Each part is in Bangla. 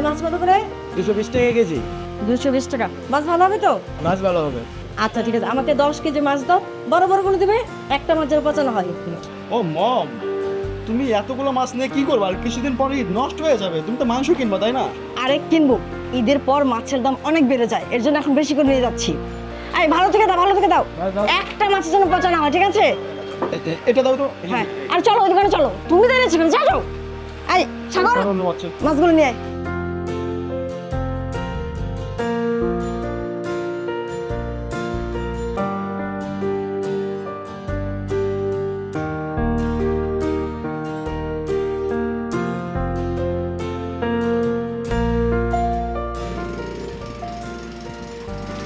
এই মাছ কত করে? 220 টাকা কেজি। 220 টাকা। মাছ ভালো হবে তো? মাছ ভালো হবে। আচ্ছা ঠিক আছে, আমাকে 10 কেজি মাছ দাও। বড় বড় করে দিবে, একটা মাছের পচানো হয়। ও মম, তুমি এতগুলো মাছ নিয়ে কি করবে? আর কিছুদিন পরে নষ্ট হয়ে যাবে। তুমি তো মাংস কিনবা, তাই না? আরে কিনবো, ঈদের পর মাছের দাম অনেক বেড়ে যায়, এর জন্য এখন বেশি করে নিয়ে যাচ্ছি। এই ভালো থেকে দাও, ভালো থেকে দাও। একটা মাছের জন্য পচানো হয়, ঠিক আছে? এটা দাও তো। হ্যাঁ, আর চলো ওই দোকানে চলো। তুমি দাঁড়িয়েছো কেন? যাও যাও। এই সাগর, মাছগুলো নিয়ে আয়।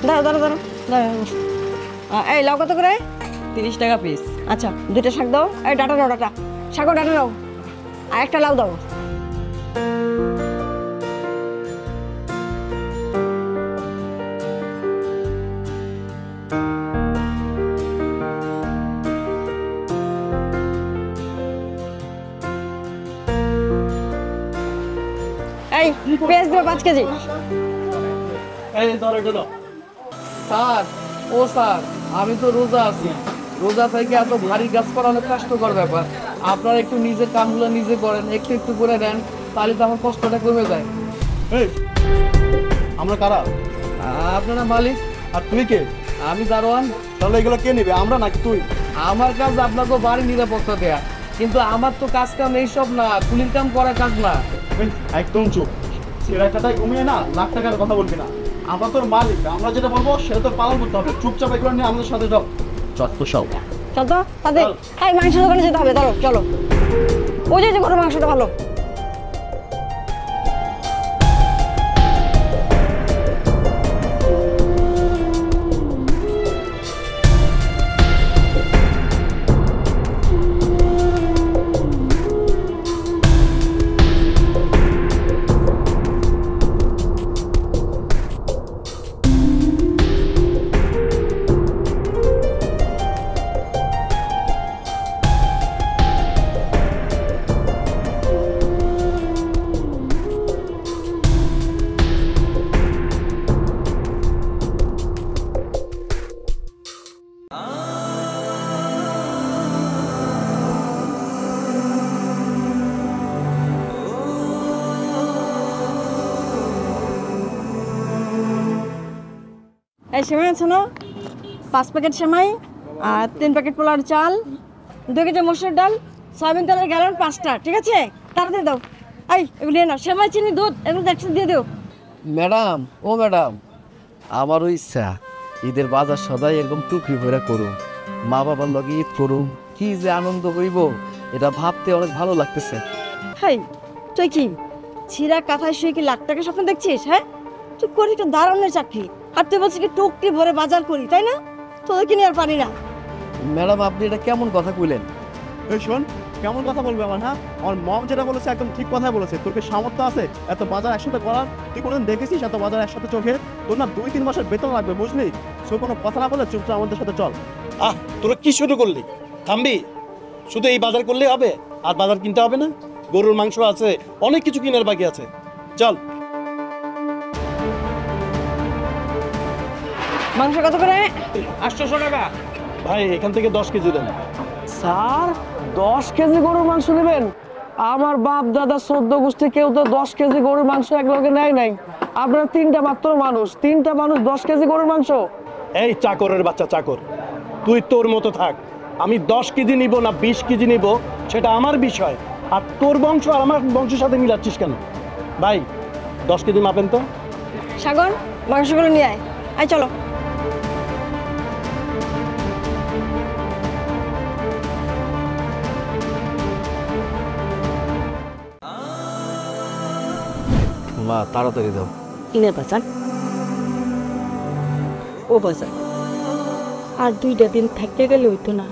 দাঁড়াও দাঁড়াও দাঁড়াও দাঁড়াও। এই লাউ কত করে? 30 টাকা পিস। আচ্ছা, দুইটা শাক দাও। এই ডাটা দাও, ডাটা শাকও ডাটা দাও। আর একটা লাউ দাও। এই পেঁয়াজ দেবে 5 কেজি। এই ধরো এটা দাও। স্যার, ও স্যার, আমি তো রোজা আছি। রোজা থেকে এত ভারী কাজ করা অনেক কষ্টকর ব্যাপার। আপনারা একটু নিজের কামগুলো নিজে করেন, একটু একটু করে দেন, তাহলে তো আমার কষ্টটা কমে যায়। এই আমরা কারা? আপনারা মালিক, আর তুই কে? আমি দারোয়ান। তাহলে এগুলো কে নেবে, আমরা নাকি তুই? আমার কাজ আপনাকে বাড়ি নিরাপত্তা দেয়া, কিন্তু আমার তো কাজ কাম এইসব না, কুলির কাম করা কাজ না। একদম চুপ। সিরাটাটাই ঘুমিয়ে না, লাখ টাকার কথা বলবি না। আমরা তোর মালিক, আমরা যেটা বলবো সেটা তোর পালন করতে হবে। চুপচাপ এগুলো নিয়ে আমাদের সাথে যাও। চত্ব সব চল তো তাদের। এই মাংসের দোকানে যেতে হবে, ধরো চলো। ওই যে গরুর মাংসটা ভালো। এই সেমাই আছে না? 5 প্যাকেট সেমাই, আর 3 প্যাকেট পোলার চাল, 2 কেজি মসুর ডাল, সয়াবিন তেলের গ্যালন 5টা, ঠিক আছে? তাড়াতাড়ি দাও। এই এগুলো নিয়ে নাও, সেমাই, চিনি, দুধ এগুলো একসাথে দিয়ে দিও। ম্যাডাম, ও ম্যাডাম, আমারও ইচ্ছা ঈদের বাজার সদাই এরকম টুকরি ভরে করুন, মা বাবার লগে ঈদ করুন, কি যে আনন্দ হইব এটা ভাবতে অনেক ভালো লাগতেছে। হাই, তুই কি ছিঁড়া কাঁথায় শুয়ে কি লাখ টাকা স্বপ্ন দেখছিস? হ্যাঁ, তুই করি তো দারুণের চাকরি, আর তুই বলছিস কি টুকরি ভরে বাজার করি, তাই না? তোদের কিনে আর পারি না। ম্যাডাম, আপনি এটা কেমন কথা কইলেন? এই শোন, কেমন কথা বলবে আমার? হ্যাঁ, আমার মম যেটা বলেছে একদম ঠিক কথাই বলেছে। তোর কি সামর্থ্য আছে এত বাজার একসাথে করার? তুই কোনোদিন দেখেছিস এত বাজার একসাথে চোখে? তোর না 2-3 মাসের বেতন লাগবে, বুঝলি? সো কোনো কথা না বলে চুপচাপ আমাদের সাথে চল। তোরা কি শুরু করলি? থামবি? শুধু এই বাজার করলেই হবে? আর বাজার কিনতে হবে না? গরুর মাংস আছে, অনেক কিছু কেনার বাকি আছে। চল। মাংস কত করে? 800 টাকা। ভাই এখান থেকে 10 কেজি দেন। স্যার, 10 কেজি গরুর মাংস নেবেন? আমার বাপ দাদা 14 গোষ্ঠী কেউ তো 10 কেজি গরুর মাংস এক লগে নেয় নাই। আপনারা 3টা মাত্র মানুষ, 3টা মানুষ 10 কেজি গরুর মাংস? এই চাকরের বাচ্চা চাকর, তুই তোর মতো থাক। আমি 10 কেজি নিব না 20 কেজি নিব সেটা আমার বিষয়। আর তোর বংশ আর আমার বংশের সাথে মিলাচ্ছিস কেন? ভাই 10 কেজি মাপেন তো। সাগর, মাংসগুলো নিয়ে আয়। আয় চলো। মা, তাড়াতাড়ি দাও। কিনে বাজার, ও বাজার আর 2টা দিন থাকতে গেলে হইতো না?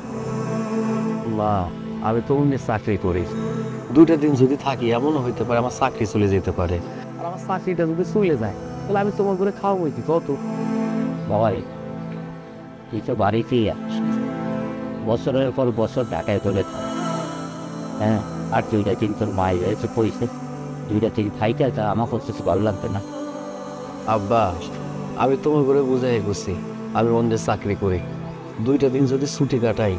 মা, আমি তো অন্য চাকরি করি, 2টা দিন যদি থাকি এমনও হইতে পারে আমার চাকরি চলে যেতে পারে। আর আমার চাকরিটা যদি চলে যায় তাহলে আমি তোমার করে খাওয়া হইতে কত? বাবাই, তুই তো বাড়িতেই আছিস, বছরের পর বছর ঢাকায় চলে থাক। হ্যাঁ, আর 2টা দিন তোর মায়ের এসে পয়সা দুইটা থেকে খাইতে তা আমার করতেছে ভালো লাগবে না। আব্বা আমি তোমার করে বুঝাই গেছি, আমি অন্যের চাকরি করি, 2টা দিন যদি ছুটি কাটাই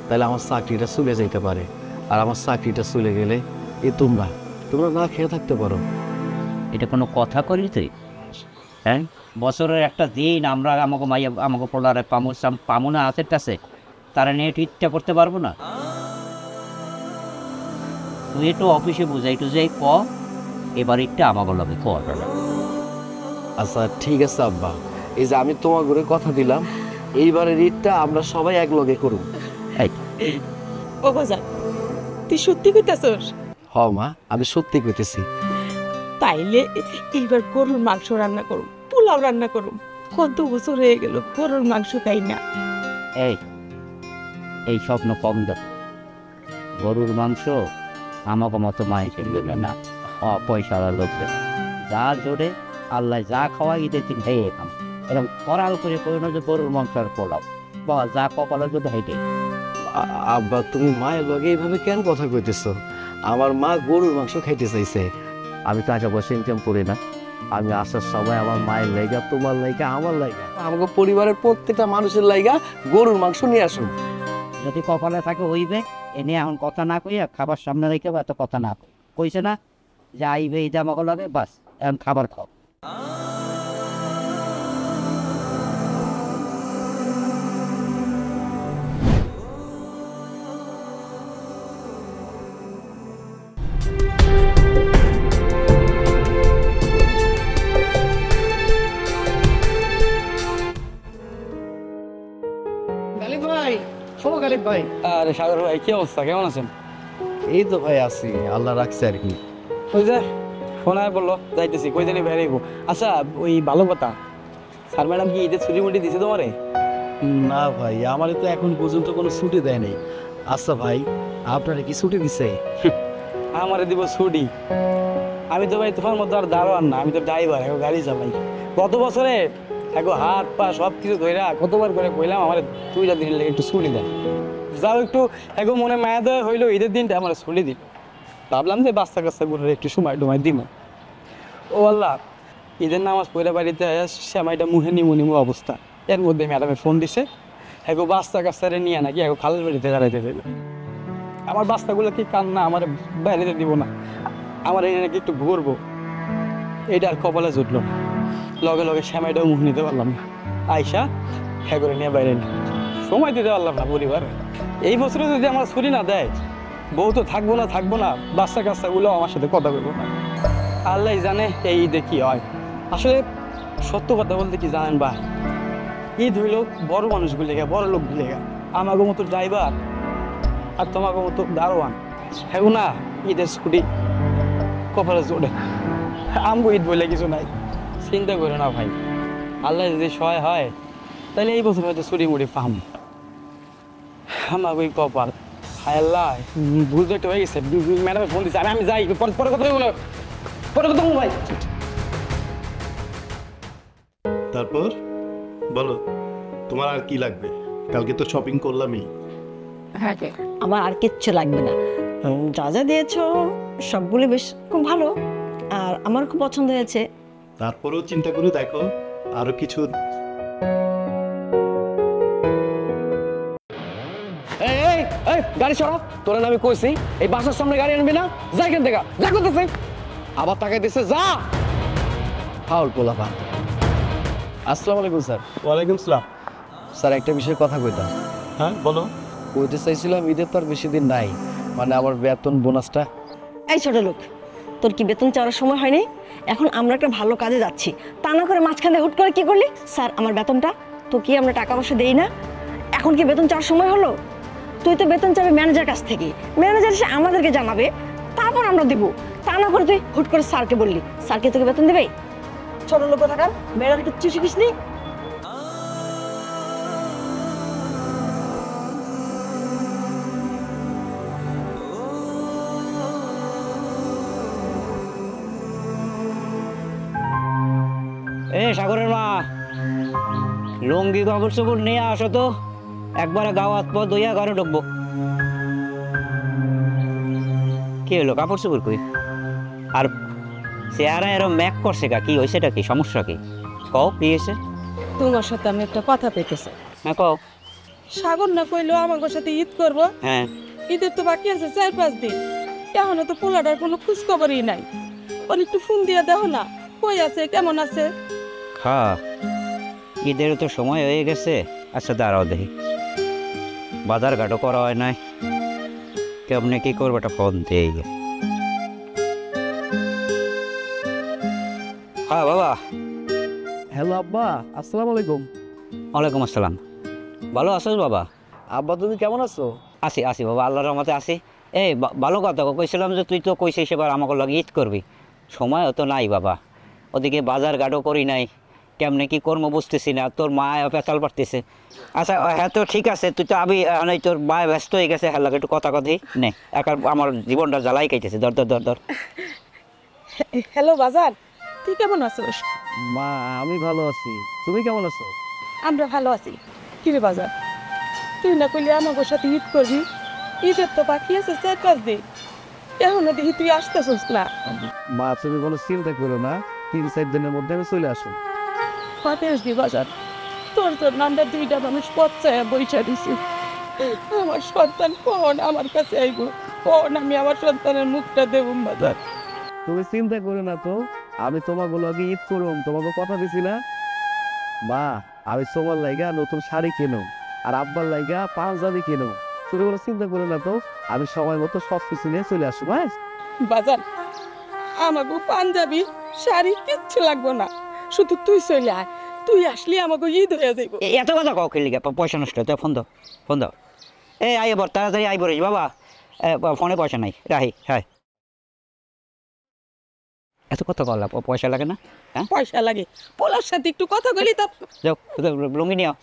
তাহলে আমার চাকরিটা চলে যেতে পারে, আর আমার চাকরিটা চলে গেলে তোমরা না খেয়ে থাকতে পারো। এটা কোনো কথা করি তুই? হ্যাঁ, বছরের একটা দিন আমরা আমাকে মাইয়া আমাকে পোলারে পামু না হাতের কাছে, তারা নিয়ে একটু ইচ্ছা করতে পারবো না? তুই একটু অফিসে বুঝাই একটু যাই ক, এবার একটু আমাকে লগে কর। আচ্ছা ঠিক আছে আব্বা, এই যে আমি তোমার ঘরে কথা দিলাম, এইবারের ঈদটা আমরা সবাই এক লগে করব। ও বাজার, তুই সত্যি কইতাছস? হ মা, আমি সত্যি কইতেছি। তাইলে এইবার গরুর মাংস রান্না করুম, পোলাও রান্না করুম। কত বছর হয়ে গেল গরুর মাংস খাই না। এই এই স্বপ্ন কম দেব, গরুর মাংস আমাকে মতো মায়ে কিনবে না, পয়সার লোকদের যা জোরে আল্লাহ যা খাওয়া ঈদের দিন খেয়ে খাম, এরকম করাল করে কোনো যে গরুর মাংস আর পোলাও বা যা কপালের যদি হেঁটে। আব্বা তুমি মায়ের লগে এইভাবে কেন কথা কইতেছো? আমার মা গরুর মাংস খাইতে চাইছে। আমি তো আগে বসে ইনকাম করি না, আমি আসার সময় আমার মায়ের লাইগা, তোমার লাইগা, আমার লাইগা, আমাকে পরিবারের প্রত্যেকটা মানুষের লাইগা গরুর মাংস নিয়ে আসুন। যদি কপালে থাকে হইবে। এনে এখন কথা না কইয়া খাবার সামনে রেখে এত কথা না কইছে না যে আইবে এটা আমাকে লাগে, বাস এখন খাবার খাও। গালিব ভাই, শোনো গালিব ভাই। আরে সাগর ভাই, কি অবস্থা, কেমন আছেন? এই তো ভাই আছি, আল্লাহ রাখছে আর কি। ওই যে শোনায় বললো যাইতেছি, কই জানি বেরিয়েবো। আচ্ছা ওই ভালো কথা, স্যার ম্যাডাম কি ঈদের ছুটি মুটি দিছে তোমারে? না ভাই, আমার তো এখন পর্যন্ত কোনো ছুটি দেয় নাই। আচ্ছা ভাই, আপনারা কি ছুটি দিছে? আমারে দিব ছুটি? আমি তো ভাই তোমার মতো আর দারোয়ান না, আমি তো ড্রাইভার, এখন গাড়ি চালাই। গত বছরে এখন হাত পা সব কিছু ধইরা কতবার করে কইলাম আমার 2টা দিনের লেগে একটু ছুটি দেয়। যাও একটু এখন মনে মায়া দেওয়া হইলো, ঈদের দিনটা আমার ছুটি দিল। ভাবলাম যে বাচ্চা কাচ্চা গুলোর একটু সময় টুমায় দিব। ও আল্লাহ, ঈদের নামাজ পড়ে বাড়িতে সেমাইটা মুখে নিমু অবস্থা। এর মধ্যে ম্যাডামে ফোন দিছে, হ্যাঁ বাচ্চা কাচ্চারে নিয়ে নাকি এখন খালের বাড়িতে দাঁড়াইতে দেবে। আমার বাচ্চাগুলো কি কান্না, আমার বাইরেতে দিব না, আমার এই নাকি একটু ঘুরবো। এইটা আর কপালে জুটলো না, লগে লগে সেমাইটাও মুখ নিতে পারলাম না। আয়সা হ্যাঁ করে নিয়ে বাইরে নিয়ে সময় দিতে পারলাম না পরিবার। এই বছরে যদি আমার ছুটি না দেয়, বউ তো থাকবো না, বাচ্চা কাচ্চাগুলো আমার সাথে কথা বলবো না। আল্লাহ জানে এই ঈদে কি হয়। আসলে সত্য কথা বলতে কি জানেন ভাই, ঈদ হইল বড় মানুষগুলো লেগা, বড় লোকগুলো লেগা। আমাকে মতো ড্রাইভার আর তোমাকে মতো দারোয়ান হ্যাঁ না, ঈদের ছুটি কপালে জোড়ে। আমগো ঈদ বলে কিছু নাই, চিন্তা করো না ভাই। আল্লাহ যদি সহায় হয় তাহলে এই বছর হয়তো ছুটি মুড়ি পাম। আমাকে ওই কপাল, হায় আল্লাহ, ভুল তো একটা হয়ে গেছে। ম্যাডামে ফোন দিচ্ছে, আমি যাই, পরে কথা বলো, পরে কথা বলবো ভাই। তারপর বলো, তোমার আর কি লাগবে? কালকে তো শপিং করলামই। আমার আর কিচ্ছু লাগবে না, যা যা দিয়েছো সবগুলো বেশ খুব ভালো, আর আমার খুব পছন্দ হয়েছে। তারপরেও চিন্তা করে দেখো আরো কিছু। এই এই এই গাড়ি সরা, তোরা আমি কইছি এই বাসার সামনে গাড়ি আনবি না, যাই কেন দেখা যা করতেছে। আবার তাকাই দিছে, যা ফাউল পোলাপা। আসসালামু আলাইকুম স্যার। ওয়ালাইকুম সালাম। স্যার একটা বিষয়ে কথা কইতাম। হ্যাঁ বলো। কইতে চাইছিলাম ঈদের তো আর বেশি দিন নাই, মানে আমার বেতন বোনাসটা। এই ছোট লোক, তোর কি বেতন চাওয়ার সময় হয়নি? এখন আমরা একটা ভালো কাজে যাচ্ছি, তা না করে মাঝখানে হুট করে কি করলি? স্যার আমার বেতনটা তো কি আমরা টাকা পয়সা দেই না? এখন কি বেতন চাওয়ার সময় হলো? তুই তো বেতন চাবি ম্যানেজার কাছ থেকে, ম্যানেজার এসে আমাদেরকে জানাবে, তারপর আমরা দেবো। তা না করে তুই হুট করে স্যারকে বললি, স্যারকে তোকে বেতন দেবে? ছোট লোক থাকার মেয়েরা কিচ্ছু শিখিস নি। এ সাগরের মা, লুঙ্গি কাপড় চোপড় নিয়ে আসো তো, একবারে গাওয়াত পথ দইয়া ঘরে ঢুকবো। কি হলো, কাপড় চোপড় কই? আর চেহারা এরম ম্যাক করছে কি হয়েছেটা কি সমস্যা কি কও কি হয়েছে তোমার সাথে আমি একটা কথা পেতেছি। হ্যাঁ কও সাগর না কইলো আমার সাথে ঈদ করব, হ্যাঁ ঈদের তো বাকি আছে 4-5 দিন, এখনো তো পোলাটার কোনো খোঁজ খবরই নাই। ওর একটু ফোন দিয়ে দেখো না, কই আছে, কেমন আছে। হ্যাঁ ঈদেরও তো সময় হয়ে গেছে। আচ্ছা দাঁড়াও দেখি, বাজার ঘাটও করা হয় নাই, কেমনে কি করবো একটা ফোন দিয়ে। হ্যাঁ বাবা। হ্যালো আব্বা, আসসালামু আলাইকুম। ওয়ালাইকুম আসসালাম। ভালো আছোস বাবা? আব্বা তুমি কেমন আছো? আসি আসি বাবা, আল্লাহর রহমতে আসি। এই ভালো কথা কইছিলাম যে তুই তো কইছিস এবার আমাকে লগে ঈদ করবি, সময় তো নাই বাবা, ওদিকে বাজার ঘাটও করি নাই, কেমনে কি কর্ম বুঝতেছি না, তোর মা পেঁচাল পারতেছে। আচ্ছা হ্যাঁ তো ঠিক আছে, তুই তো আমি তোর মা ব্যস্ত হয়ে গেছে, হ্যাঁ লাগে একটু কথা কথি নে, একার আমার জীবনটা জ্বালাই খাইতেছে, ধর ধর ধর ধর। হ্যালো বাজার, তুই কেমন আছিস? মা আমি ভালো আছি, তুমি কেমন আছো? আমরা ভালো আছি। কিরে বাজার, তুই না কইলি আমার সাথে ঈদ করবি, ঈদের তো বাকি আছে 4-5 দিন, এখনো দেখি তুই আসতেছিস না। মা তুমি কোনো চিন্তা করো না, 3-4 দিনের মধ্যে আমি চলে আসো। কবে আসবি বাজার? তোর জন্য আমরা 2টা মানুষ পচ্চায় বইসা দিছি। আমার সন্তান কখন আমার কাছে আইব, কখন আমি আমার সন্তানের মুখটা দেব বাজার। তুমি চিন্তা করো না তো, আমি তোমাকে লগে ঈদ করুম, তোমাকে কথা দিছি না। মা আমি তোমার লাইগা নতুন শাড়ি কেনো, আর আব্বার লাইগা পাঞ্জাবি কেনো, তুমি কোনো চিন্তা করো না তো, আমি সময় মতো সব কিছু নিয়ে চলে আসবো। হ্যাঁ বাজার, আমাকে পাঞ্জাবি শাড়ি কিচ্ছু লাগবো না, শুধু তুই চলে আয়, তুই আসলে আমাকে ঈদ হয়ে যাইব। এত কথা কও খেলি পয়সা নষ্ট হয়, ফোন দাও ফোন দাও। এই আইবর তাড়াতাড়ি আইবর বাবা, ফোনে পয়সা নাই রাহি। হ্যাঁ এত কথা কলা, পয়সা লাগে না? হ্যাঁ পয়সা লাগে, পোলার সাথে একটু কথা বলি তা। যাও লুঙ্গি নিও।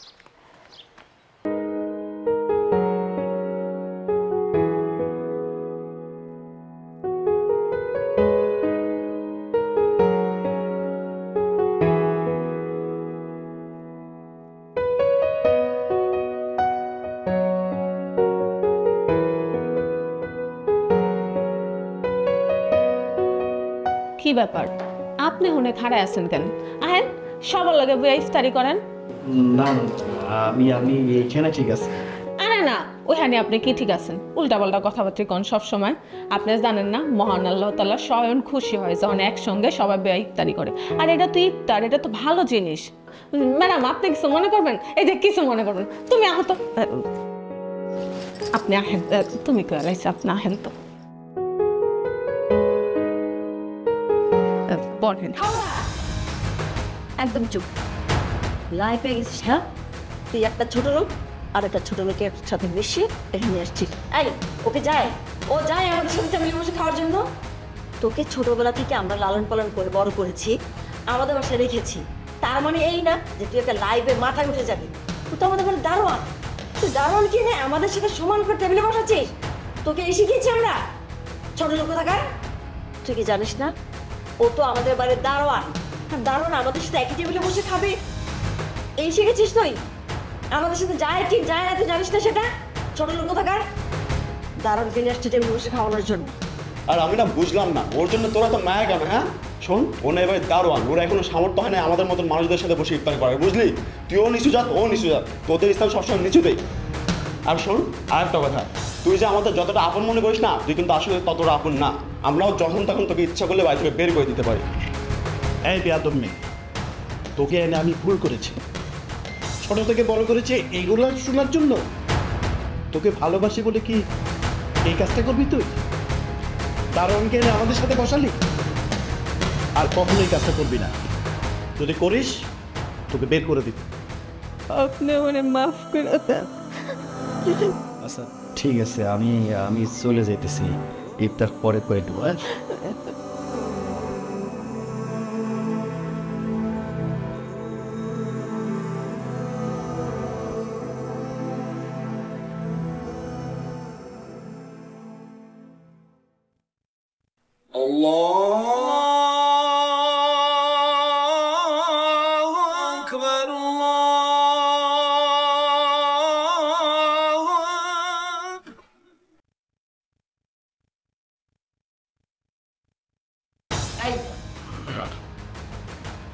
কি ব্যাপার, আপনি হুনে খাড়ায় আছেন কেন? আহেন সবার লগে বইয়া ইফতারি করেন। না আমি এইখানে ঠিক আছে। আরে না, ওইখানে আপনি কি ঠিক আছেন? উল্টাপাল্টা কথাবার্তা কন সব সময়। আপনি জানেন না মহান আল্লাহ তাআলা স্বয়ং খুশি হয় যখন একসঙ্গে সবাই বইয়া ইফতারি করে। আর এটা তো ইফতার, এটা তো ভালো জিনিস। ম্যাডাম আপনি কিছু মনে করবেন? এই যে কিছু মনে করবেন, তুমি আহত, আপনি আহেন, তুমি কে লাইছে, আপনি আহেন তো বলেন। একদম চুপ, লাইফে গেছিস। হ্যাঁ তুই একটা ছোট লোক আর একটা ছোট লোকের সাথে মিশিয়ে এখানে আসছিস। এই ওকে যায়, ও যায় আমাদের সাথে ফ্যামিলি বসে খাওয়ার জন্য। তোকে ছোটবেলা থেকে আমরা লালন পালন করে বড় করেছি, আমাদের বাসায় রেখেছি, তার মানে এই না যে তুই একটা লাইফে মাথায় উঠে যাবি। তুই তো আমাদের মানে দারোয়ান, তুই দারোয়ান কি না আমাদের সাথে সমান করে টেবিলে বসাচ্ছিস? তোকে এই শিখিয়েছি আমরা? ছোট লোক কোথাকার, তুই কি জানিস না ও তো আমাদের বাড়ির দারোয়ান, দারোয়ান আমাদের সাথে একই টেবিলে বসে খাবে, এই শিখেছিস তুই? আমাদের সাথে যায় ঠিক যায় না তুই জানিস না সেটা? ছোট লোক কোথাকার, দারোয়ান কিনে আসছে টেবিলে বসে খাওয়ানোর জন্য। আর আমি না বুঝলাম না ওর জন্য তোরা তো মায়া কেন? হ্যাঁ শোন, ও না এবার দারোয়ান, ওরা এখনো সামর্থ্য হয় না আমাদের মতন মানুষদের সাথে বসে ইফতার করে, বুঝলি? তুইও নিচু জাত, ও নিচু জাত, তোদের ইসলাম সবসময় নিচুতেই। আর শোন আর একটা কথা, তুই যে আমাদের যতটা আপন মনে করিস না, তুই কিন্তু আসলে ততটা আপন না। আমরাও যখন তখন তোকে ইচ্ছা করলে বাড়ি থেকে বের করে দিতে পারি। এই বেয়াদব মেয়ে, তোকে এনে আমি ভুল করেছি, ছোট থেকে বড় করেছি এইগুলো শোনার জন্য? তোকে ভালোবাসি বলে কি এই কাজটা করবি তুই? দারোয়ানকে এনে আমাদের সাথে বসালি? আর কখনো এই কাজটা করবি না, যদি করিস তোকে বের করে দিবি। আপনি মানে মাফ করে দেন। আচ্ছা ঠিক আছে, আমি চলে যেতেছি, ইফতার পরে করে দেবো।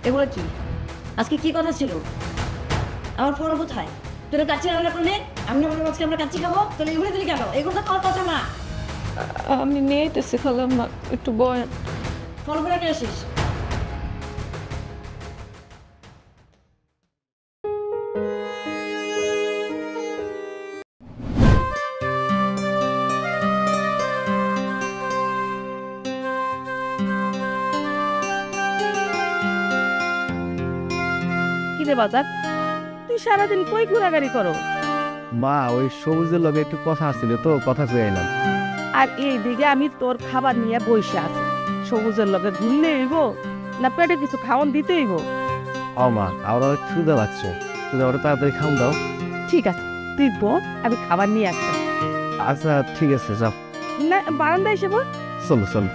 এগুলো কি? আজকে কি কথা ছিল? আমার ফোন কোথায়? তোর কাছে রান্না করলে আমি না বলবো আজকে আমরা কাচ্চি খাবো, তাহলে এগুলো দিলি কেন? এগুলো তো খাওয়ার কথা না। আমি নিয়ে যেতেছি খালাম্মা, একটু বয়েন। ফোন করে নিয়ে আসিস। কি রে বাজার, তুই সারাদিন কই ঘোরাঘুরি করো? মা ওই সবুজের লগে একটু কথা আসছিল তো, কথা কয়ে এলাম। আর এই দিকে আমি তোর খাবার নিয়ে বসে আছি। সবুজের লগে ঘুরলে হইব না পেটে কিছু খাওয়ান দিতে হইব? ও মা, আমার অনেক ক্ষুধা লাগছে, তুমি ওটা তাড়াতাড়ি খাওয়া দাও। ঠিক আছে, তুই বল, আমি খাবার নিয়ে আসবো। আচ্ছা ঠিক আছে, যাও। না, বারান্দায় এসে বল। চলো চলো।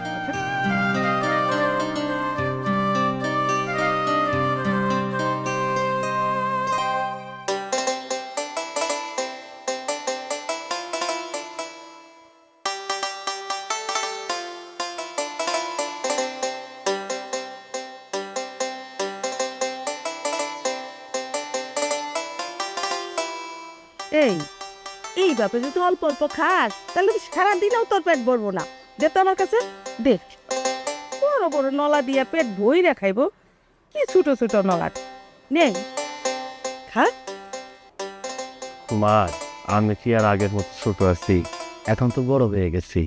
এই ব্যাপারে যদি অল্প অল্প খাস তাহলে তো সারাদিনেও তোর পেট ভরবো না। দে তো আমার কাছে, দেখ বড় বড় নলা দিয়ে পেট ভইরা খাইব, কি ছোট ছোট নলা নেই, খা। মা, আমি কি আর আগের মতো ছোট আছি? এখন তো বড় হয়ে গেছি,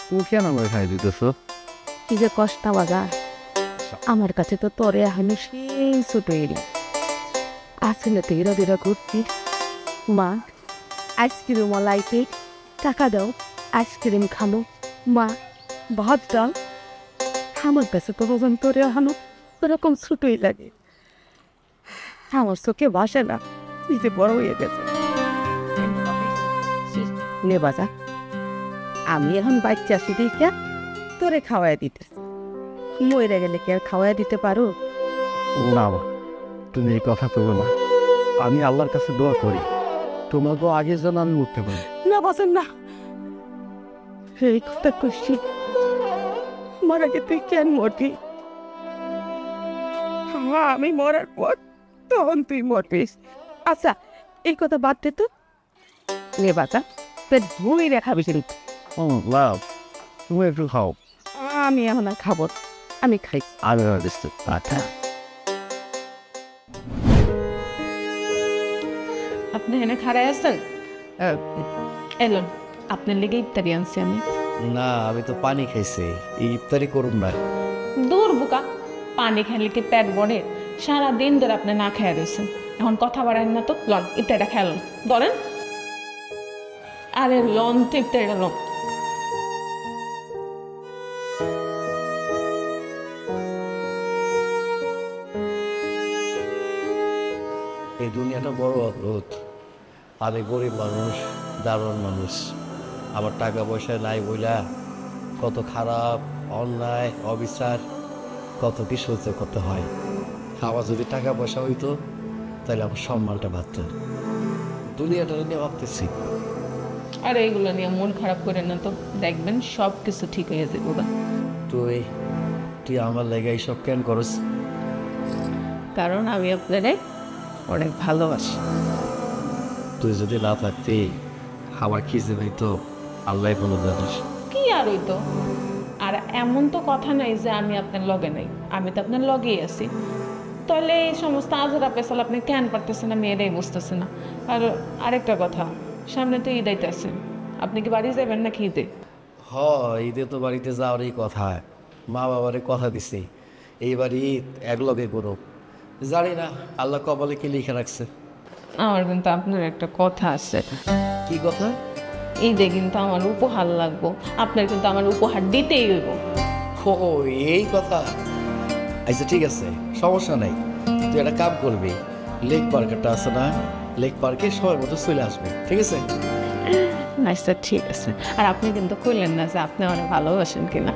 তুমি কেন আমার খাই দিতেছ? কি যে কষ্ট বাজা, আমার কাছে তো তোরে আমি সেই ছোট এলি আসলে তো এরা দেরা ঘুরছি। মা, আইসক্রিম লাইছে, টাকা দাও, আইসক্রিম খানো। মা, ভাত ডাল, আমার কাছে তো ওজন তোরে হানো ওরকম ছোটই লাগে। আমার চোখে বাসে না, তুই যে বড় হয়ে গেছে। নে বাজা, আমি এখন বাচ্চা আসি দেখে তোরে খাওয়াই দিতেছি। মরে গেলে কি আর খাওয়াই দিতে পারো? না মা, তুমি এই কথা করবে না। আমি আল্লাহর কাছে দোয়া করি তোমাকে আগে যেন আমি উঠতে পারি। না বাসেন না, এই কথা কইছি আমার আগে তুই কেন মরবি? আমি মরার পর তখন তুই মরবিস। আচ্ছা, এই কথা বাদ দে তো। নে বাচ্চা, পেট ধুই রেখা বেশি। লাভ, তুমি একটু খাও। আমি এখন আর খাবো, আমি খাই। আমি দিচ্ছি। আচ্ছা, আপনি এনে খাড়াই আছেন? এলন, আপনার লেগে ইফতারি আনছি আমি। না, আমি তো পানি খাইছি, ইফতারি করুন না। দূর বুকা, পানি খেলে কি পেট ভরে? সারাদিন ধরে আপনি না খেয়ে রয়েছেন, এখন কথা বাড়েন না তো। লন, ইফতারিটা খেলুন, ধরেন। আরে লন তো ইফতারিটা লন। এই দুনিয়াটা বড় অদ্ভুত। আমি গরিব মানুষ, দারুণ মানুষ, আমার টাকা পয়সা নাই বইলা কত খারাপ, অন্যায়, অবিচার, কত কি সহ্য করতে হয়। আমার যদি টাকা পয়সা হইতো তাহলে আমার সম্মানটা বাড়ত। দুনিয়াটা নিয়ে ভাবতেছি। আর এইগুলো নিয়ে মন খারাপ করেন না তো, দেখবেন সব কিছু ঠিক হয়ে যাবে। তুই আমার লেগে এইসব কেন করস? কারণ আমি আপনারে অনেক ভালোবাসি। তুই যদি না থাকতি আমার খিজে হইতো আল্লাহ কোনো জানিস। কি আর হইতো? আর এমন তো কথা নাই যে আমি আপনার লগে নাই, আমি তো আপনার লগেই আছি। তাহলে এই সমস্ত আজরা পেছাল আপনি কেন পারতেছেন, আমি এটাই বুঝতেছি না। আর আরেকটা কথা, সামনে তো ঈদ আইতেছে, আপনি কি বাড়ি যাবেন নাকি ঈদে? ঈদে তো বাড়িতে যাওয়ারই কথা, মা বাবারে কথা দিছি এইবার ঈদ একলগে করো। জানি না আল্লাহ কপালে কি লিখে রাখছে। আমার কিন্তু আপনার একটা কথা আছে। কি কথা? ঈদে কিন্তু আমার উপহার লাগবো, আপনার কিন্তু আমার উপহার দিতেই হইব। ও এই কথা। আচ্ছা ঠিক আছে, সমস্যা নাই। তুই একটা কাম করবি, লেক পার্কটা আছে না, লেক পার্কে সময় মতো চলে আসবে, ঠিক আছে? আচ্ছা ঠিক আছে। আর আপনি কিন্তু কইলেন না যে আপনি আমার ভালোবাসেন কিনা।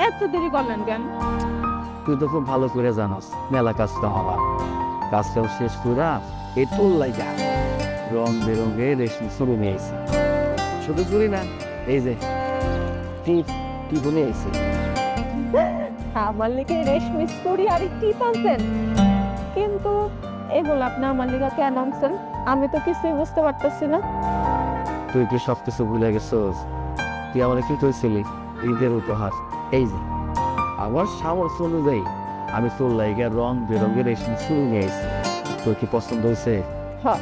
এত দেরি করলেন কেন? তুই তো খুব ভালো করে জানোস মেলা কাজ তো আমার। কাজটাও শেষ করা এই তোর লাইগা রং বেরঙের রেশমি শুরু নিয়ে আইছি। শুধু চুরি না, এই যে টিপও নিয়ে আইছি। আমার লিগে রেশমি চুড়ি আর কি আনছেন, কিন্তু এগুলো আপনি আমার লিগে কেন আনছেন? আমি তো কিছুই বুঝতে পারতেছি না। তুই কি সব কিছু ভুলে গেছিস? তুই আমার কি কইছিলি ঈদের উপহার? এই যে আমার সামর্থ্য অনুযায়ী আমি তোর লাইগা রং বেরঙের রেশমি শুরু নিয়ে আইছি। তোর কি পছন্দ হয়েছে? হ্যাঁ,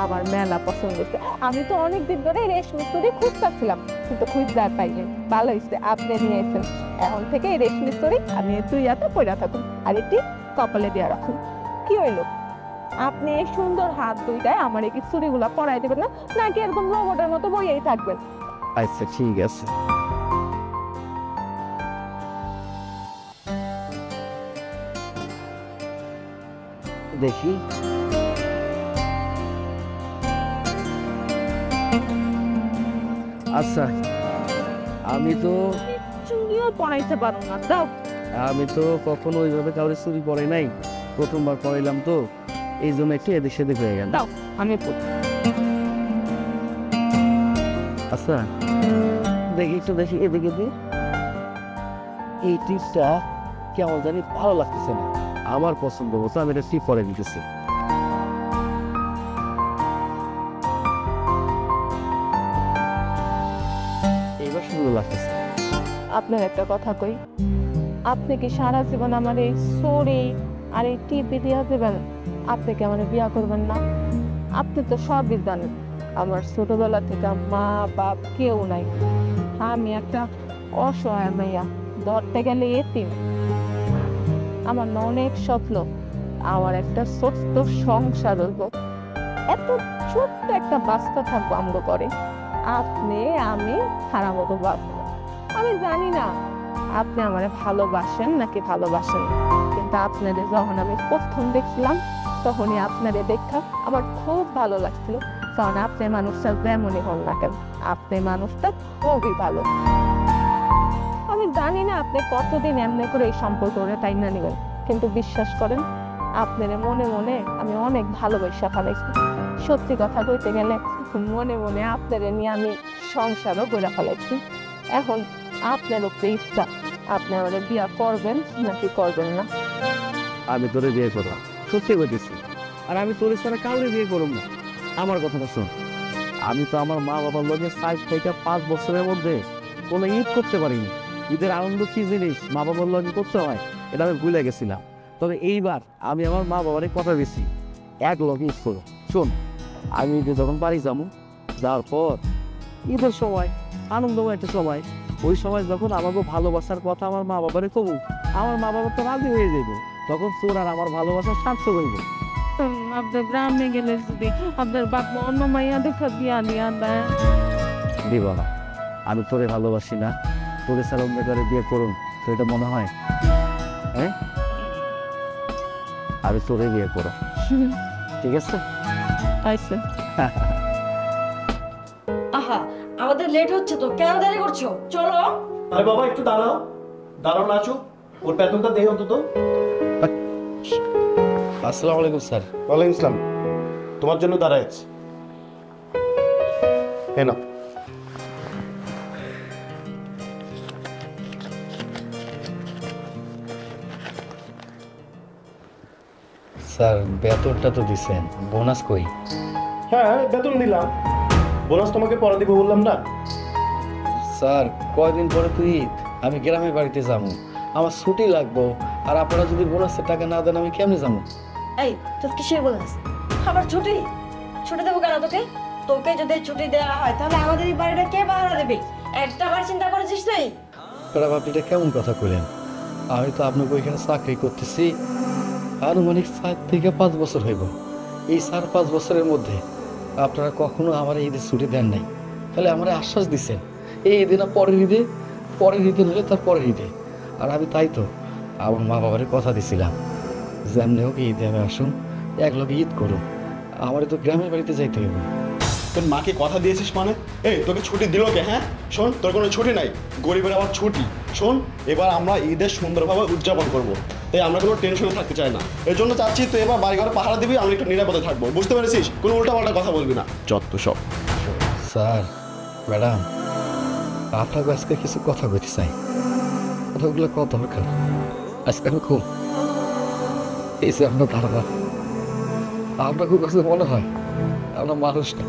আমার মেলা পছন্দ হচ্ছে। আমি তো অনেকদিন ধরে রেশমি চুড়ি খুঁজতেছিলাম, কিন্তু খুঁজতে পাইনি। ভালো হয়েছে আপনি নিয়ে এসেছেন। এখন থেকে এই রেশমি চুড়ি আমি তুই হাতে পয়রা থাকুন, আর এটি কপালে দিয়ে রাখুন। কি হইল, আপনি এই সুন্দর হাত দুইটায় আমার এই চুড়িগুলা পরাই দেবেন না, নাকি একদম রোবটের মতো বইয়েই থাকবেন? আচ্ছা ঠিক আছে। দেখি আচ্ছা, আমি তো চুড়িও পরাইতে পারো না, দাও। কখনো ওইভাবে কাউরে চুরি পরে নাই, প্রথমবার পরাইলাম তো, এই জন্য একটু এদিক সেদিক হয়ে গেল। দাও, আমি পড়ি। আচ্ছা দেখি একটু, দেখি এদিকে দি। এই টিপসটা কেমন জানি ভালো লাগতেছে না, আমার পছন্দ মতো আমি এটা টিপ পরে দিতেছি। এইবার সুন্দর লাগতেছে। আপনার একটা কথা কই, আপনি কি সারা জীবন আমার এই চুড়ি আর এই টিপি দিয়া দেবেন? আপনি কি আমার বিয়া করবেন না? আপনি তো সবই জানেন, আমার ছোটবেলা থেকে মা বাপ কেউ নাই। আমি একটা অসহায় মেয়া, ধরতে গেলে এতিম। আমার না অনেক স্বপ্ন, আমার একটা ছোট্ট সংসার হইব, এত ছোট্ট একটা বাচ্চা থাকবো আমগো করে। আপনি আমি খারাপ মতো বাঁচবো। আমি জানি না আপনি আমারে ভালোবাসেন নাকি ভালোবাসেন না, কিন্তু আপনাদের যখন আমি প্রথম দেখছিলাম তখনই আপনাদের দেখা আমার খুব ভালো লাগছিল। কারণ আপনি মানুষটা যেমনই হন না কেন, আপনি মানুষটা খুবই ভালো। আমি জানি না আপনি কতদিন এমনি করে এই সম্পর্কটা টাইম না নেবেন, কিন্তু বিশ্বাস করেন আপনার মনে মনে আমি অনেক ভালোবাসা ফেলাইছি। সত্যি কথা কইতে গেলে মনে মনে আপনাদের নিয়ে আমি সংসারও করে ফেলাইছি। এখন আপনার উপরে ইচ্ছা, আপনি আমাদের বিয়া করবেন নাকি করবেন না। আমি তোরে বিয়ে করলাম, সত্যি বলতেছি, আর আমি তোর ছাড়া কাউরে বিয়ে করব না। আমার কথাটা শোন, আমি তো আমার মা বাবার লগে 4 থেকে 5 বছরের মধ্যে কোনো ঈদ করতে পারিনি। ঈদের আনন্দ কি জিনিস মা বাবার লগে করতে হয় এটা আমি ভুলে গেছিলাম। তবে এইবার আমি আমার মা বাবারে কথা দিয়েছি এক লগে ঈদ করো। শোন, আমি ঈদে যখন বাড়ি যাবো, যাওয়ার পর ঈদের সময় আনন্দময় একটা সময়, ওই সময় যখন আমাকে ভালোবাসার কথা আমার মা বাবারে কবু, আমার মা বাবা তো রাজি হয়ে যাইব, তখন তোর আর আমার ভালোবাসা সার্থক হইব। আপনার গ্রামে গেলে যদি আপনার বাপ অন্য মাইয়া দেখা বিয়া দিয়া দেয়? দিব না, আমি তোরে ভালোবাসি না, তোরে ছাড়া অন্য করে বিয়ে করুন তো এটা মনে হয়? হ্যাঁ, আমি তোরে বিয়ে করো, ঠিক আছে? আচ্ছা। আহা, আমাদের লেট হচ্ছে তো, কেন দেরি করছো? চলো। আরে বাবা একটু দাঁড়াও, দাঁড়াও নাচো, ওর বেতনটা দেই অন্তত। আসসালামু আলাইকুম স্যার। ওয়ালাইকুম ইসলাম। তোমার জন্য দাঁড়াইছি, হ্যাঁ না। স্যার বেতনটা তো দিছেন, বোনাস কই? হ্যাঁ বেতন দিলাম, বোনাস তোমাকে পরে দিব বললাম না? স্যার কয়দিন পরে তুই আমি গ্রামের বাড়িতে যাবো, আমার ছুটি লাগবো, আর আপনারা যদি বোনাসের টাকা না দেন আমি কেমনে যাবো? এই তোর কিসের বোনাস? আবার ছুটি? ছুটি দেবো কেন তোকে? তোকে যদি ছুটি দেওয়া হয় তাহলে আমাদের এই বাড়িটা কে পাহারা দেবে? একটা বার চিন্তা করেছিস তুই? ম্যাডাম আপনি এটা কেমন কথা কইলেন? আমি তো আপনাকে ওইখানে চাকরি করতেছি আনুমানিক 4 থেকে 5 বছর হইব। এই 4-5 বছরের মধ্যে আপনারা কখনো আমার এই ঈদের ছুটি দেন নাই, তাহলে আমার আশ্বাস দিচ্ছেন এই ঈদে না পরের ঈদে, পরের ঈদে হলে তার পরের ঈদে। আর আমি তাই তো আমার মা বাবার কথা দিছিলাম, যেমনি হোক ঈদে আমি আসুন, একলগে ঈদ করুন, আমার তো গ্রামের বাড়িতে যাইতে হইব। তোর মাকে কথা দিয়েছিস মানে? এই তোকে ছুটি দিল কে? হ্যাঁ শোন, তোর কোনো ছুটি নাই, গরিবের আবার ছুটি, শোন, এবার আমরা ঈদের সুন্দরভাবে উদযাপন করব, তাই আমরা কোনো টেনশনে থাকতে চাই না। এই জন্য চাচ্ছি তুই এবার বাড়ি ঘরে পাহারা দিবি, আমরা একটু নিরাপদে থাকবো, বুঝতে পেরেছিস? কোনো উল্টাপাল্টা কথা বলবি না, যত সব। স্যার, ম্যাডাম, আপনাকে আজকে কিছু কথা বলতে চাই। কথাগুলো কত দরকার আজকে আমি খুব এই যে আমরা ধারণা আপনার খুব কাছে মনে হয় আমরা মানুষ না।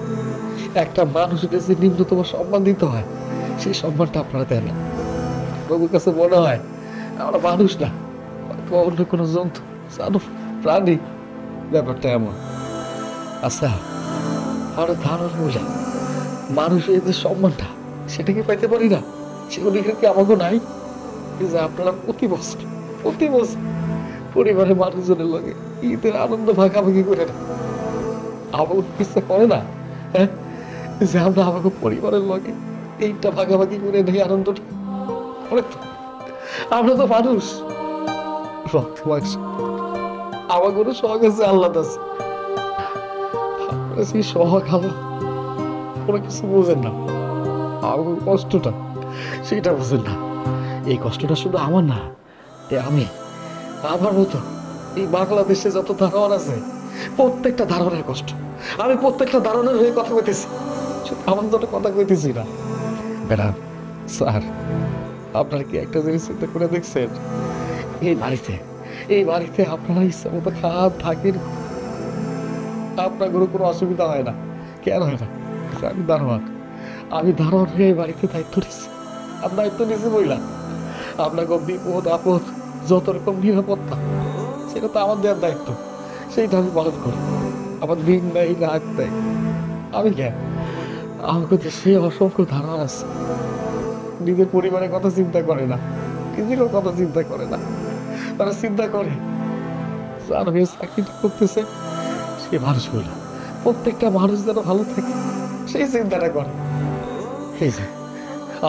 একটা মানুষকে যে নিম্নতম সম্মান দিতে হয় সেই সম্মানটা আপনারা দেন না। আপনার কাছে মনে হয় আমরা মানুষ না, অন্য কোনো জন্তু জানো প্রাণী। ব্যাপারটা এমন। আচ্ছা, আমরা ধারণা বলে মানুষের যে সম্মানটা সেটা কি পাইতে পারি না? সেগুলো কি আমাকে নাই? যে আপনারা প্রতি বছর পরিবারের মানুষজনের লগে ঈদের আনন্দ ভাগাভাগি করে না, আমাকে ইচ্ছা করে না? হ্যাঁ, যে আমরা আমাকে পরিবারের লগে এইটা ভাগাভাগি করে নেই আনন্দটা। অনেক তো আমরা তো মানুষ, রক্ত মাংস, আমার কোনো শখ আছে আল্লাহ আছে। আপনারা সেই শখ আলো কোনো কিছু বোঝেন না। আমার কষ্টটা সেটা বোঝেন না। এই কষ্টটা শুধু আমার না, আমি আমার মতো এই বাংলাদেশে যত ধারণ আছে প্রত্যেকটা ধারণের কষ্ট। আমি প্রত্যেকটা ধারণের হয়ে কথা কইতেছি, আমার জন্য কথা কইতেছি না। ম্যাডাম, স্যার, আপনারা কি একটা জিনিস চিন্তা করে দেখছেন? এই বাড়িতে আপনারা ইচ্ছা মতো খান থাকেন, আপনার কোনো অসুবিধা হয় না। কেন হয় না? আমি দারোয়ান হয়ে এই বাড়িতে দায়িত্ব নিচ্ছি। আর দায়িত্ব নিয়েছি বইলা আপনাকে বিপদ আপদ যত রকম নিরাপত্তা সেটা তো আমার দেওয়ার দায়িত্ব, সেইটা আমি পালন করি। আমার দিন নাই রাত নাই, আমি কেন? আমাকে দেশে অসংখ্য ধারণা আছে, নিজের পরিবারের কথা চিন্তা করে না, নিজের কথা চিন্তা করে না। তারা চিন্তা করে যার হয়ে চাকরিটা করতেছে সে মানুষ বলে প্রত্যেকটা মানুষ যেন ভালো থাকে সেই চিন্তাটা করে। এই যে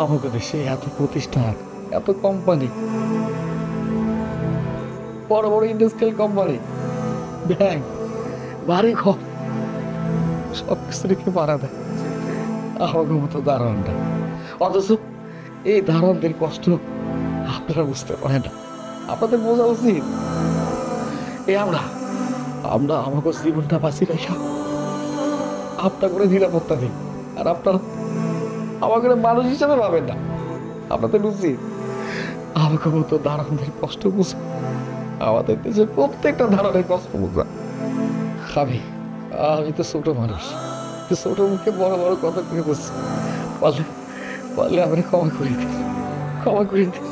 আমাকে দেশে এত প্রতিষ্ঠান, এত কোম্পানি, বড় বড় ইন্ডাস্ট্রিয়াল কোম্পানি, ব্যাংক, বাড়ি ঘর, সব কিছু রেখে মারা দেয় আমাকে মতো দারোয়ানটা। অথচ এই দারোয়ানদের কষ্ট আপনারা বুঝতে পারেন না। আপনাদের বোঝা উচিত এই আমরা আমাকে জীবনটা বাঁচি রেখা আপনার করে নিরাপত্তা দিই, আর আপনারা আমাকে মানুষ হিসাবে ভাবেন না। আপনাদের উচিত আমাকে মতো দারোয়ানদের কষ্ট বুঝে, আমাদের দেশের প্রত্যেকটা ধারণের কষ্ট বুঝা। আমি তো ছোট মানুষ, ছোট মুখে বড় বড় কথা করে বসছি, পারলে আমরা ক্ষমা করে দিই।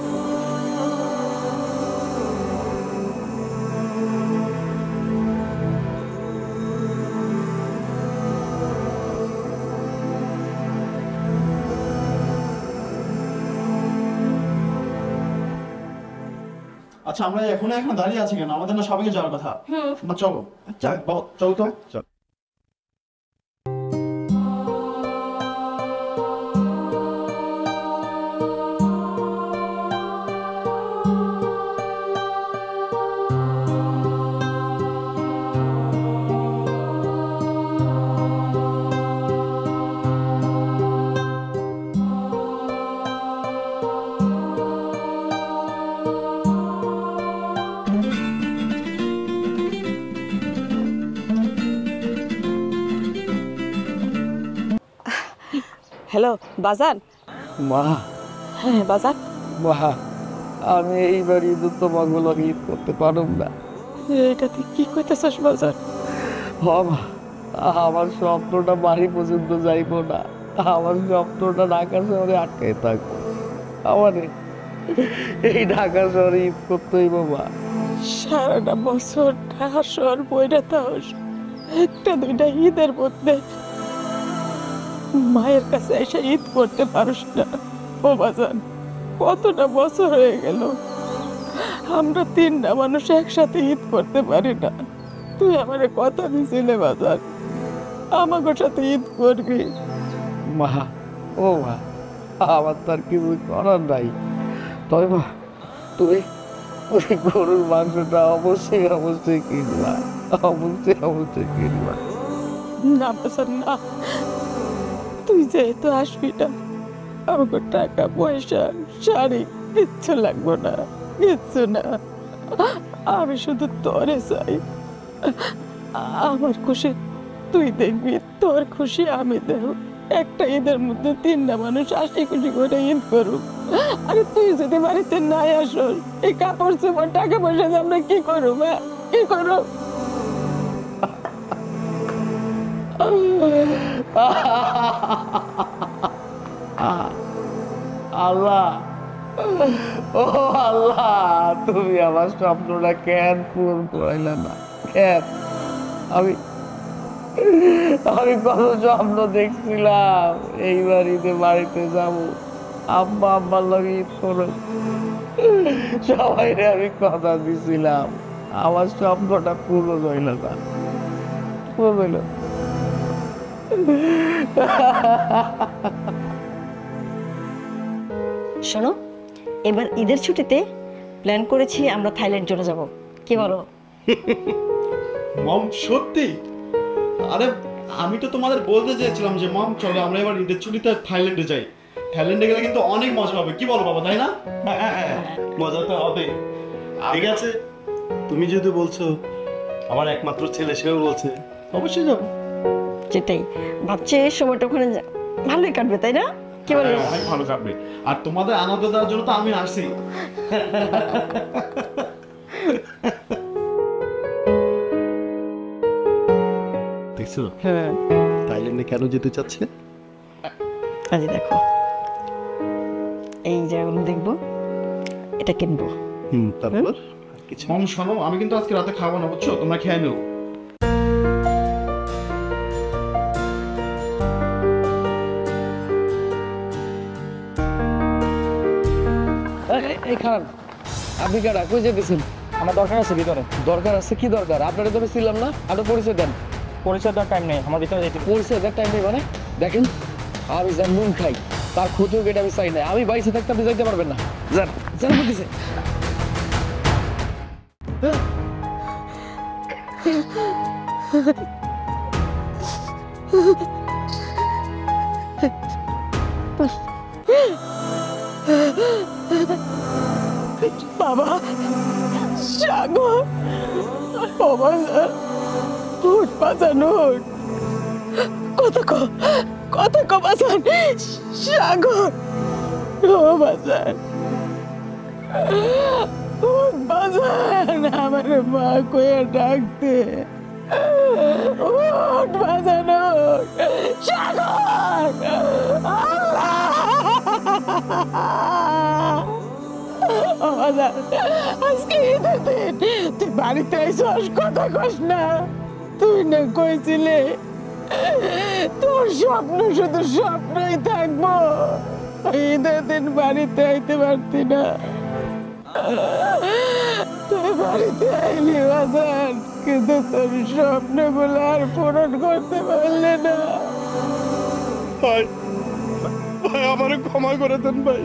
আচ্ছা, আমরা এখানে দাঁড়িয়ে আছি কেন? আমাদের না সবাইকে যাওয়ার কথা। চলো চলো তো, চল। হ্যালো বাজান। মা, হ্যাঁ বাজান। মা, আমি এইবার ঈদ তোমাকে ঈদ করতে পারব না। এটা তুই কি কইতেছস বাজান? মা, আমার স্বপ্নটা বাড়ি পর্যন্ত যাইব না, আমার স্বপ্নটা ঢাকা শহরে আটকে থাকবো। আমার এই ঢাকা শহরে ঈদ করতে হইব মা। সারাটা বছর ঢাকা শহর বইটা তাহস, একটা দুইটা ঈদের মধ্যে মায়ের কাছে এসে ঈদ করতে পারস না। ও বাজান, কতটা বছর হয়ে গেল আমরা তিনটা মানুষ একসাথে ঈদ করতে পারি না। তুই আমারে কথা দিছিলে বাজান আমাকে সাথে ঈদ করবি। মা, ও মা, আমার তার কিছু করার নাই। তবে মা, তুই ওই গরুর মাংসটা অবশ্যই কিনবা, অবশ্যই কিনবা। না বাজান না, তুই যেহেতু আসবি না, আমাকে টাকা পয়সা শাড়ি কিচ্ছু লাগবো না, কিচ্ছু না। আমি শুধু তোরে চাই, আমার খুশি তুই দেখবি, তোর খুশি আমি দেব। একটা ঈদের মধ্যে 3টা মানুষ হাসি খুশি করে ঈদ করুক। আরে তুই যদি বাড়িতে নাই আসল, এই কাপড় চোপড় টাকা পয়সা দিয়ে আমরা কি করব? কি করব? আল্লাহ, ও আল্লাহ, তুমি আমার স্বপ্নটা কেন পূরণ করাইলে না? কেন? আমি কত স্বপ্ন দেখছিলাম এই বাড়িতে বাড়িতে যাবো, আব্বা আব্বার লগে ঈদ করো, সবাই আমি কথা দিছিলাম। আমার স্বপ্নটা পূরণ হইল না, পূরণ হইল। শোনো, এবার ঈদের ছুটিতে প্ল্যান করেছি আমরা থাইল্যান্ড চলে যাব, কি বলো? মম সত্যি? আরে আমি তো তোমাদের বলতে চেয়েছিলাম যে মম চলো আমরা এবার ঈদের ছুটিতে থাইল্যান্ডে যাই। থাইল্যান্ডে গেলে কিন্তু অনেক মজা হবে, কি বলো বাবা, তাই না? মজা তো হবে। ঠিক আছে, তুমি যেহেতু বলছো, আমার একমাত্র ছেলে সেও বলছে, অবশ্যই যাবো। যেটাই ভাবছি, সময়টা ওখানে ভালোই কাটবে, তাই না? কি বলো? অনেক ভালো কাটবে, আর তোমাদের আনন্দ দেওয়ার জন্য তো আমি আসছি। দেখছো হ্যাঁ, থাইল্যান্ডে কেন যেতে চাচ্ছে? আজ দেখো, এই জায়গাগুলো দেখবো, এটা কিনবো। তারপর কিছু মম শোনো, আমি কিন্তু আজকে রাতে খাবো না, বুঝছো? তোমরা খেয়ে নিও। এই খান, আপনি কারা, কই যেতেছেন? আমার দরকার আছে ভিতরে। দরকার আছে? কি দরকার? আপনারা তো ছিলাম না, আপনার পরিচয় দেন। পরিচয় দেওয়ার টাইম নেই, আমার ভিতরে যেতে। পরিচয় দেওয়ার টাইম নেই মানে? দেখেন, আমি যার নুন খাই তার ক্ষতিও কেটে আমি চাই না। আমি বাইসে থাকতে আপনি যাইতে পারবেন না। যান, যান বলতেছে। বাবা সাগর, ও বাজার, উঠ বাজার, উঠ। কত বাজার, সাগর, ও বাজার, উঠ বাজার, আমার মা কয়ে ডাকতে, উঠ বাজার, উঠ। সাগর, আল্লাহ, আজকে ঈদের দিন, তুই বাড়িতে আইসস, কথা কস না। তুই না কইছিলে তোর স্বপ্ন শুধু স্বপ্নই থাকবো, ঈদের দিন বাড়িতে আইতে পারতি না। তুই বাড়িতে আইলি বাজার, কিন্তু তোর স্বপ্নগুলো আর পূরণ করতে পারলে না। ভাই, ভাই আমারে ক্ষমা করে দেন ভাই,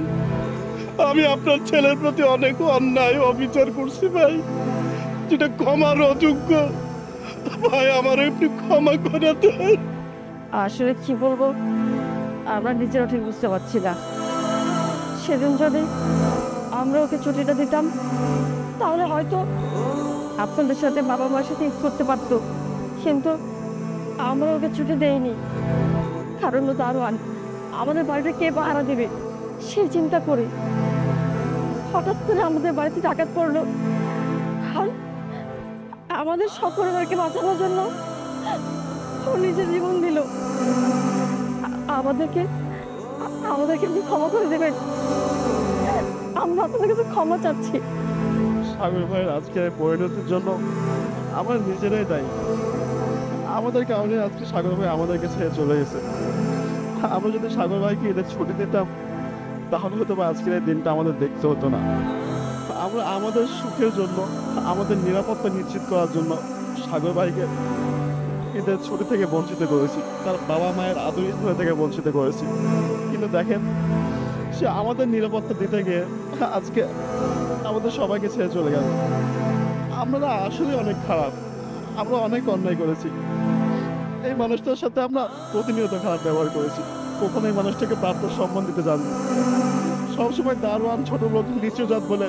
আমি আপনার ছেলের প্রতি অনেক অন্যায় অবিচার করছি ভাই, যেটা ক্ষমার অযোগ্য। ভাই আমার একটু ক্ষমা করে দেন। আসলে কি বলবো, আমরা নিজেরাও ঠিক বুঝতে পারছি না। সেদিন যদি আমরা ওকে ছুটিটা দিতাম, তাহলে হয়তো আপনাদের সাথে বাবা মার সাথে ঈদ করতে পারতো, কিন্তু আমরা ওকে ছুটি দেইনি। কারণ ও দারোয়ান, আমাদের বাড়িটা কে পাহারা দেবে সেই চিন্তা করে হঠাৎ করে আমাদের বাড়িতে ডাকাত পড়লো, আর আমাদের সব পরিবারকে বাঁচানোর জন্য ও নিজের জীবন দিল। আমাদেরকে আপনি ক্ষমা করে দেবেন, আমরা আপনাদের কাছে ক্ষমা চাচ্ছি। সাগর ভাইয়ের আজকের পরিণতির জন্য আমরা নিজেরাই দায়ী। আমাদের কারণে আজকে সাগর ভাই আমাদেরকে ছেড়ে চলে গেছে। আমরা যদি সাগর ভাইকে এদের ছুটি দিতাম, তাহলে হয়তো বা আজকের এই দিনটা আমাদের দেখতে হতো না। আমরা আমাদের সুখের জন্য, আমাদের নিরাপত্তা নিশ্চিত করার জন্য সাগর ভাইকে ঈদের ছুটি থেকে বঞ্চিত করেছি, তার বাবা মায়ের আদর স্নেহ থেকে বঞ্চিত করেছি। কিন্তু দেখেন, সে আমাদের নিরাপত্তা দিতে গিয়ে আজকে আমাদের সবাইকে ছেড়ে চলে গেল। আমরা আসলে অনেক খারাপ, আমরা অনেক অন্যায় করেছি। এই মানুষটার সাথে আমরা প্রতিনিয়ত খারাপ ব্যবহার করেছি, কখনো এই মানুষটাকে প্রাপ্ত সম্মান দিতে জানি। সবসময় দারোয়ান ছোট লোক নিচু জাত বলে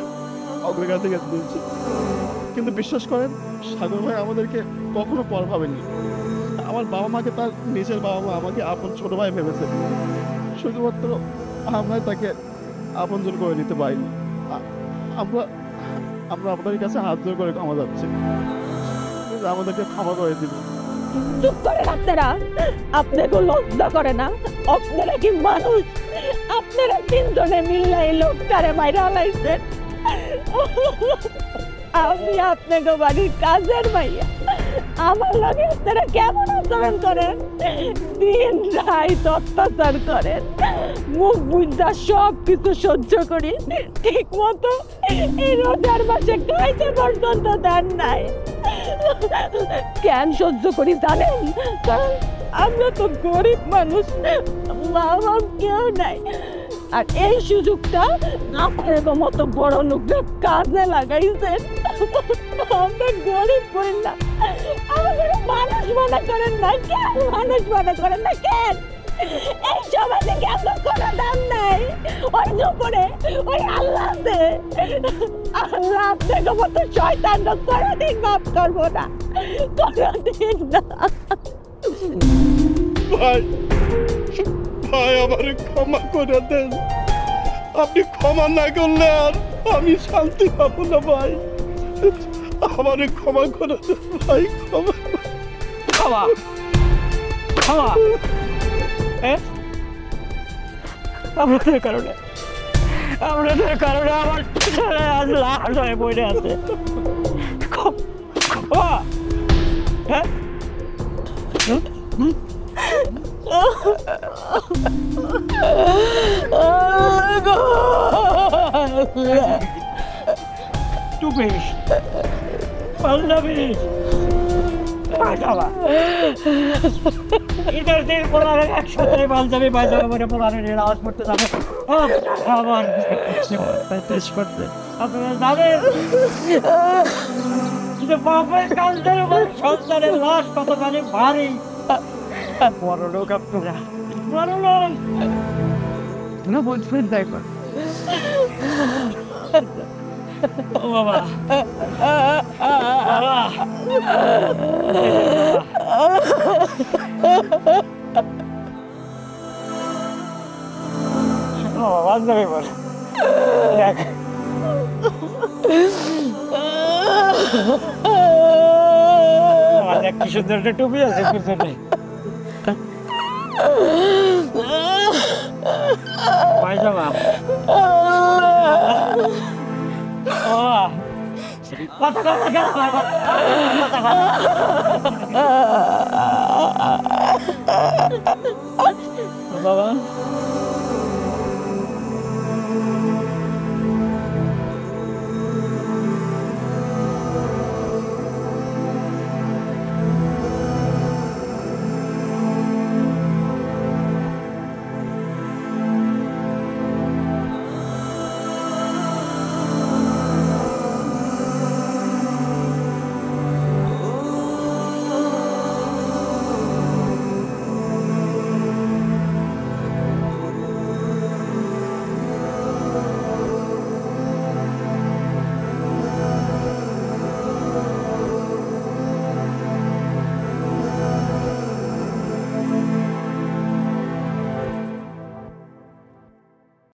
অগ্রগাতি দিয়েছি, কিন্তু বিশ্বাস করেন সাগর ভাই আমাদেরকে কখনো পর ভাবেননি। আমার বাবা মাকে তার নিজের বাবা মা আমাকে আপন ছোট ভাই ভেবেছে, শুধুমাত্র আমরাই তাকে আপনজন করে নিতে পারিনি। আমরা আমরা আপনাদের কাছে হাত জোর করে ক্ষমা যাচ্ছি, আমাদেরকে ক্ষমা করে দিন। চুপ করেন আপনারা, আপনাকে লজ্জা করে না? আপনারা কি মানুষ? আপনারা তিনজনে মিললে এই লোকটারে মাইরা লাইছেন। আমি আপনাকে বাড়ির কাজের ভাইয়া, আমার লগে আপনারা কেমন আচরণ করেন? দিন রাত অত্যাচার করেন, মুখ বুঝা সব কিছু সহ্য করি, ঠিক মতো এই রোজার মাসে খাইতে পর্যন্ত দেন নাই। কেন সহ্য করি জানেন? কারণ আমরা তো গরিব মানুষ, মা বাপ কেউ নাই। আর এই সুযোগটা আপনার মতো বড় লোকরা কাজে লাগাইছেন। আমরা গরিব করেন না, আমাদের মানুষ মনে করেন না। কেন মানুষ মনে করেন না? কেন এই সমাজে কি আমরা কোনো দাম নাই? ওই উপরে ওই আল্লাহ আছে, আল্লাহ আপনাকে মতো শয়তানরা কোনোদিন মাফ করবো না, কোনোদিন না। ভাই ভাই আমার ক্ষমা করে দেন, আপনি ক্ষমা না করলে আর আমি শান্তি পাবো না ভাই, আমার ক্ষমা করে দেন ভাই, ক্ষমা ক্ষমা ক্ষমা আপনাদের কারণে আমার ছেলে আজ লাশ হয়ে পড়ে আছে। ক্ষমা হ্যাঁ টুপিস পাঞ্জাবিস পায়জামা ঈদের দিন পোলারের একসাথে পাঞ্জাবি পায়জামা পরে পোলারের আওয়াজ করতে যাবে আমার টেস্ট করতে। আপনারা জানেন যে বাপের কান্দের উপর সন্তানের লাশ কতখানি ভারী। বড় লোক আপনারা, বড় লোক না বলছেন তাই কর। ও বাবা বান্ধবী বল দেখ আমার কি সুন্দর একটা টুপি আছে পিছনে, পায়জামা কথা বাবা